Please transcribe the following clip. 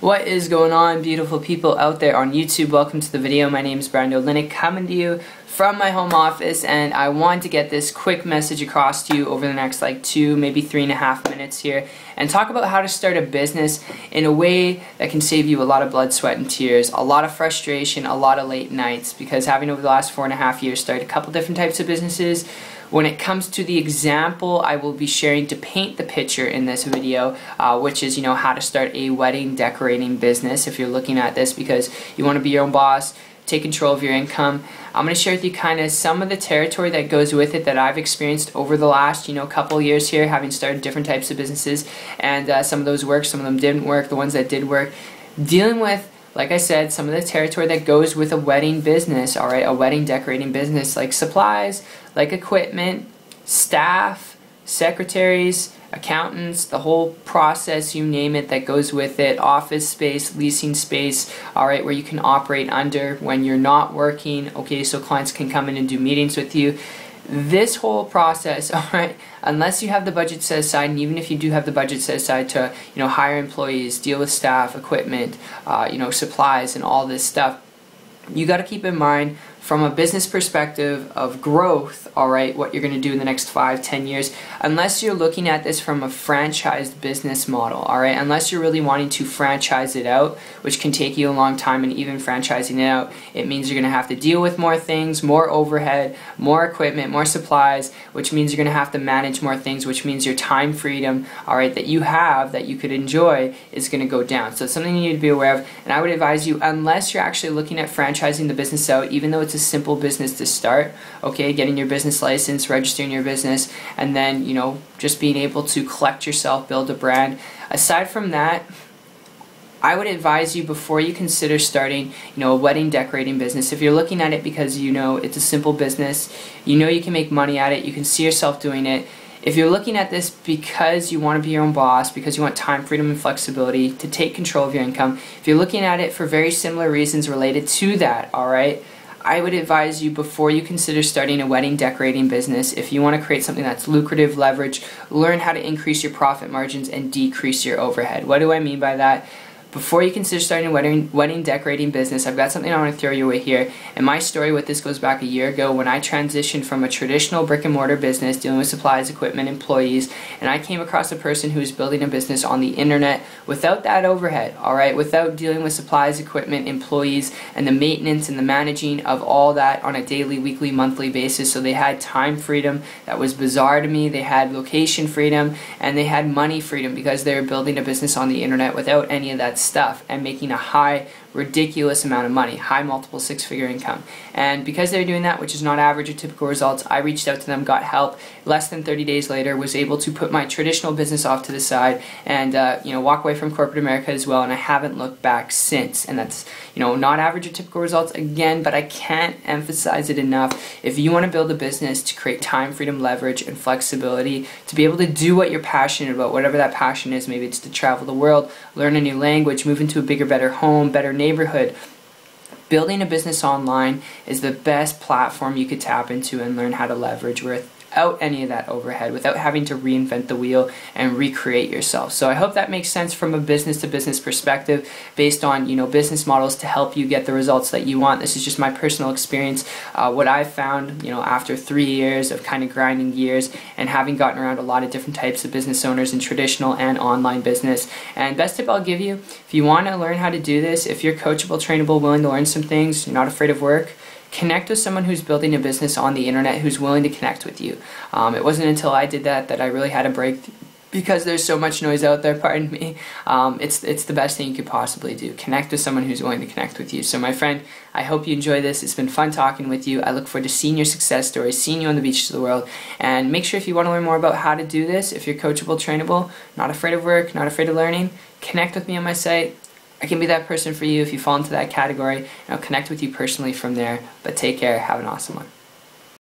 What is going on, beautiful people out there on YouTube? Welcome to the video. My name is Brando Linnick, coming to you from my home office, and I want to get this quick message across to you over the next like 2, maybe 3.5 minutes here, and talk about how to start a business in a way that can save you a lot of blood, sweat, and tears, a lot of frustration, a lot of late nights, because having over the last 4.5 years started a couple different types of businesses. When it comes to the example I will be sharing to paint the picture in this video, which is, how to start a wedding decorating business if you're looking at this because you want to be your own boss, take control of your income. I'm going to share with you kind of some of the territory that goes with it that I've experienced over the last, couple years here, having started different types of businesses, and some of those worked, some of them didn't work, the ones that did work. Dealing with, like I said, some of the territory that goes with a wedding business, alright, a wedding decorating business, like supplies, like equipment, staff, secretaries, accountants, the whole process, you name it, that goes with it, office space, leasing space, alright, where you can operate under when you're not working, okay, so clients can come in and do meetings with you. This whole process, alright, unless you have the budget set aside, and even if you do have the budget set aside to, hire employees, deal with staff, equipment, supplies, and all this stuff, you got to keep in mind from a business perspective of growth, alright, what you're going to do in the next 5-10 years, unless you're looking at this from a franchised business model, alright, unless you're really wanting to franchise it out, which can take you a long time, and even franchising it out, it means you're going to have to deal with more things, more overhead, more equipment, more supplies, which means you're going to have to manage more things, which means your time freedom, alright, that you have, that you could enjoy, is going to go down. So it's something you need to be aware of, and I would advise you, unless you're actually looking at franchising the business out, even though it's a simple business to start, okay, getting your business license, registering your business, and then, just being able to collect yourself, build a brand. Aside from that, I would advise you, before you consider starting, a wedding decorating business, if you're looking at it because it's a simple business, you can make money at it, you can see yourself doing it. If you're looking at this because you want to be your own boss, because you want time, freedom, and flexibility to take control of your income, if you're looking at it for very similar reasons related to that, alright, I would advise you, before you consider starting a wedding decorating business, if you want to create something that's lucrative, leverage, learn how to increase your profit margins and decrease your overhead. What do I mean by that? Before you consider starting a wedding decorating business, I've got something I want to throw your way here. And my story with this goes back a year ago when I transitioned from a traditional brick and mortar business dealing with supplies, equipment, employees, and I came across a person who was building a business on the internet without that overhead, alright, without dealing with supplies, equipment, employees, and the maintenance and the managing of all that on a daily, weekly, monthly basis. So they had time freedom that was bizarre to me, they had location freedom, and they had money freedom because they were building a business on the internet without any of that stuff and making a high, ridiculous amount of money, high multiple 6-figure income. And because they were doing that, which is not average or typical results, I reached out to them, got help. Less than 30 days later, was able to put my traditional business off to the side and walk away from corporate America as well, and I haven't looked back since. And that's not average or typical results again, but I can't emphasize it enough. If you want to build a business to create time, freedom, leverage, and flexibility, to be able to do what you're passionate about, whatever that passion is, maybe it's to travel the world, learn a new language, move into a bigger, better home, better neighborhood, building a business online is the best platform you could tap into and learn how to leverage without any of that overhead, without having to reinvent the wheel and recreate yourself. So I hope that makes sense from a business to business perspective, based on business models to help you get the results that you want. This is just my personal experience, what I've found after 3 years of kind of grinding gears and having gotten around a lot of different types of business owners in traditional and online business. And best tip I'll give you, if you want to learn how to do this, if you're coachable, trainable, willing to learn some things, you're not afraid of work, connect with someone who's building a business on the internet who's willing to connect with you. It wasn't until I did that I really had a break, because there's so much noise out there, pardon me. It's the best thing you could possibly do. Connect with someone who's willing to connect with you. So my friend, I hope you enjoy this. It's been fun talking with you. I look forward to seeing your success stories, seeing you on the beaches of the world. And make sure, if you want to learn more about how to do this, if you're coachable, trainable, not afraid of work, not afraid of learning, connect with me on my site. I can be that person for you if you fall into that category, and I'll connect with you personally from there. But take care. Have an awesome one.